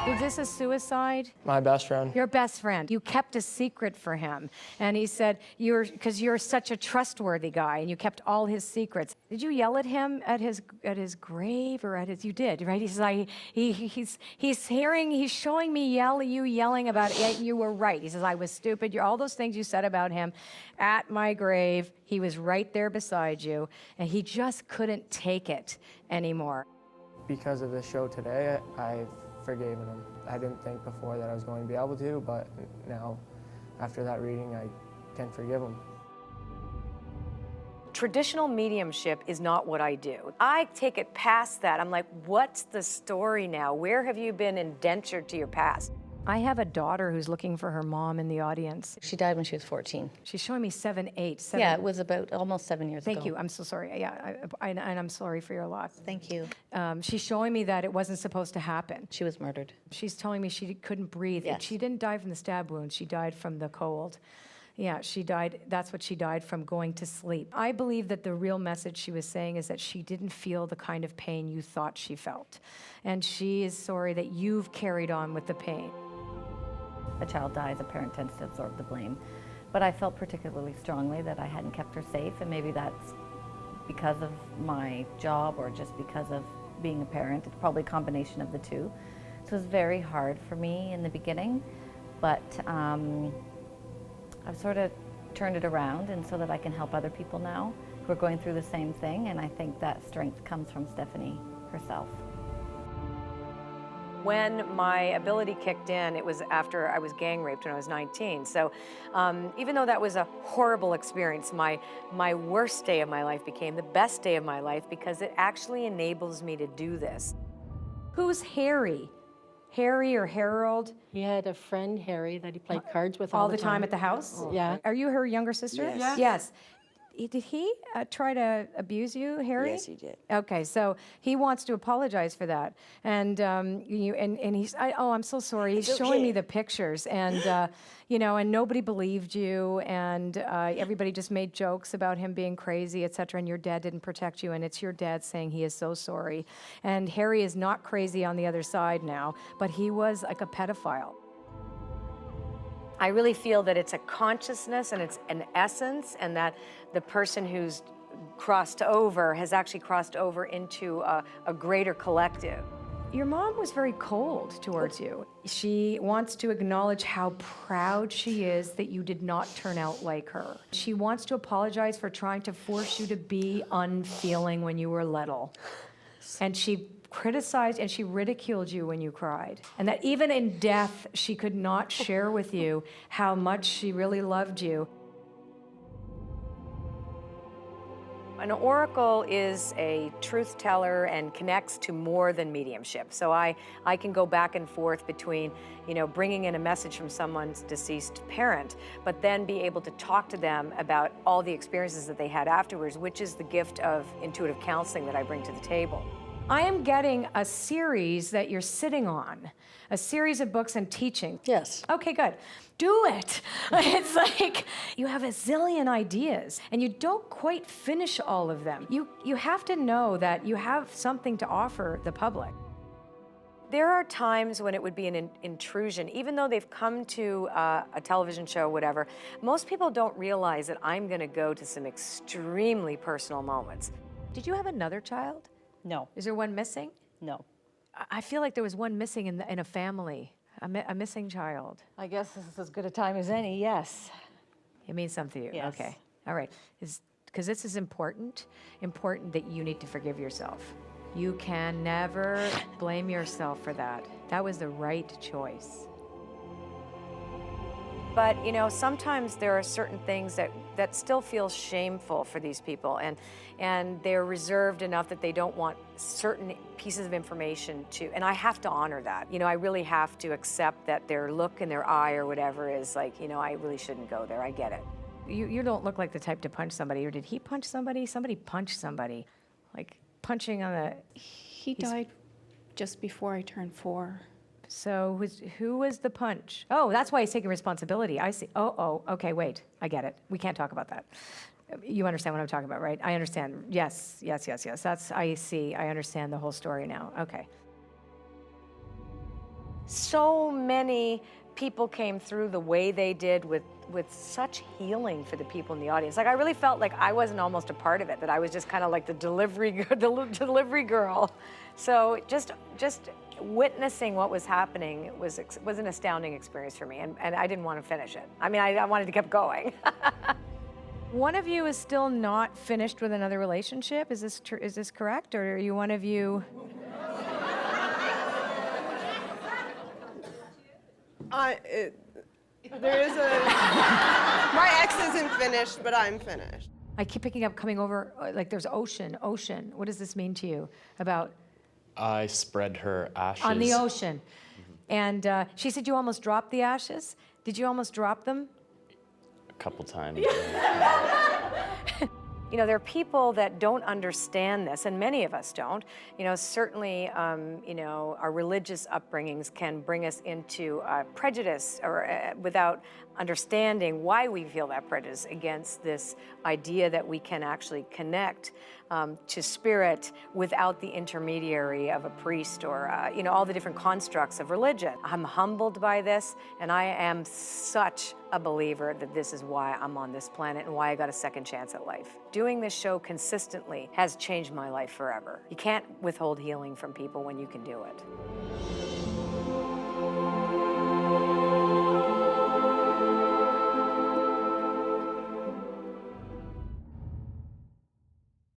Is this a suicide? My best friend. Your best friend. You kept a secret for him. And he said, because you're such a trustworthy guy and you kept all his secrets. Did you yell at him at his grave or at his, you did, right? He says, he's showing me you yelling about it. You were right. He says, I was stupid. All those things you said about him at my grave, he was right there beside you and he just couldn't take it anymore. Because of the show today, I've forgiven him. I didn't think before that I was going to be able to, but now, after that reading, I can forgive him. Traditional mediumship is not what I do. I take it past that. I'm like, what's the story now? Where have you been indentured to your past? I have a daughter who's looking for her mom in the audience. She died when she was 14. She's showing me 7. Yeah, it was about almost 7 years ago. Thank you. I'm so sorry. Yeah, and I'm sorry for your loss. Thank you. She's showing me that it wasn't supposed to happen. She was murdered. She's telling me she couldn't breathe. Yes. She didn't die from the stab wound. She died from the cold. Yeah, she died. That's what she died from, going to sleep. I believe that the real message she was saying is that she didn't feel the kind of pain you thought she felt. And she is sorry that you've carried on with the pain. A child dies, a parent tends to absorb the blame. But I felt particularly strongly that I hadn't kept her safe, and maybe that's because of my job or just because of being a parent. It's probably a combination of the two. So it was very hard for me in the beginning, but I've sort of turned it around, and so that I can help other people now who are going through the same thing, and I think that strength comes from Stephanie herself. When my ability kicked in, it was after I was gang raped when I was 19. So even though that was a horrible experience, my worst day of my life became the best day of my life because it actually enables me to do this. Who's Harry? Harry or Harold? He had a friend, Harry, that he played cards with all the time at the house? Oh. Yeah. Are you her younger sister? Yes. Yes. Did he try to abuse you, Harry? Yes, he did. Okay, so he wants to apologize for that, and he's I'm so sorry. He's showing me the pictures, and and nobody believed you, and everybody just made jokes about him being crazy, etc. And your dad didn't protect you, and it's your dad saying he is so sorry. And Harry is not crazy on the other side now, but he was like a pedophile. I really feel that it's a consciousness and it's an essence, and that the person who's crossed over has actually crossed over into a greater collective. Your mom was very cold towards you. She wants to acknowledge how proud she is that you did not turn out like her. She wants to apologize for trying to force you to be unfeeling when you were little. And she criticized and she ridiculed you when you cried. And that even in death, she could not share with you how much she really loved you. An oracle is a truth teller and connects to more than mediumship. So I can go back and forth between, bringing in a message from someone's deceased parent, but then be able to talk to them about all the experiences that they had afterwards, which is the gift of intuitive counseling that I bring to the table. I am getting a series that you're sitting on, a series of books and teaching. Yes. Okay, good. Do it. It's like you have a zillion ideas and you don't quite finish all of them. You have to know that you have something to offer the public. There are times when it would be an intrusion, even though they've come to a television show, whatever. Most people don't realize that I'm going to go to some extremely personal moments. Did you have another child? No. Is there one missing? No. I feel like there was one missing in a family, a missing child. I guess this is as good a time as any, yes. It means something to you? Yes. Okay. All right. Because this is important that you need to forgive yourself. You can never blame yourself for that. That was the right choice. But, sometimes there are certain things that still feel shameful for these people, and they're reserved enough that they don't want certain pieces of information and I have to honor that. I really have to accept that their look in their eye or whatever is like, I really shouldn't go there. I get it. You don't look like the type to punch somebody, or did he punch somebody? Somebody punched somebody, like punching on the... He died just before I turned 4. So who was the punch? Oh, that's why he's taking responsibility. I see. Oh, okay, wait. I get it. We can't talk about that. You understand what I'm talking about, right? I understand. Yes. I see. I understand the whole story now. Okay. So many people came through the way they did with such healing for the people in the audience. Like, I really felt like I wasn't almost a part of it, that I was just kind of like the delivery girl. So just witnessing what was happening was an astounding experience for me, and I didn't want to finish it. I mean, I wanted to keep going. One of you is still not finished with another relationship. Is this correct, or are you one of you? There is a. My ex isn't finished, but I'm finished. I keep picking up coming over, like there's ocean. What does this mean to you about? I spread her ashes. On the ocean. And she said you almost dropped the ashes. Did you almost drop them? A couple times. You know, there are people that don't understand this, and many of us don't. You know, certainly, you know, our religious upbringings can bring us into prejudice or without understanding why we feel that prejudice against this idea that we can actually connect to spirit without the intermediary of a priest or, you know, all the different constructs of religion. I'm humbled by this, and I am such a believer that this is why I'm on this planet and why I got a second chance at life. Doing this show consistently has changed my life forever. You can't withhold healing from people when you can do it.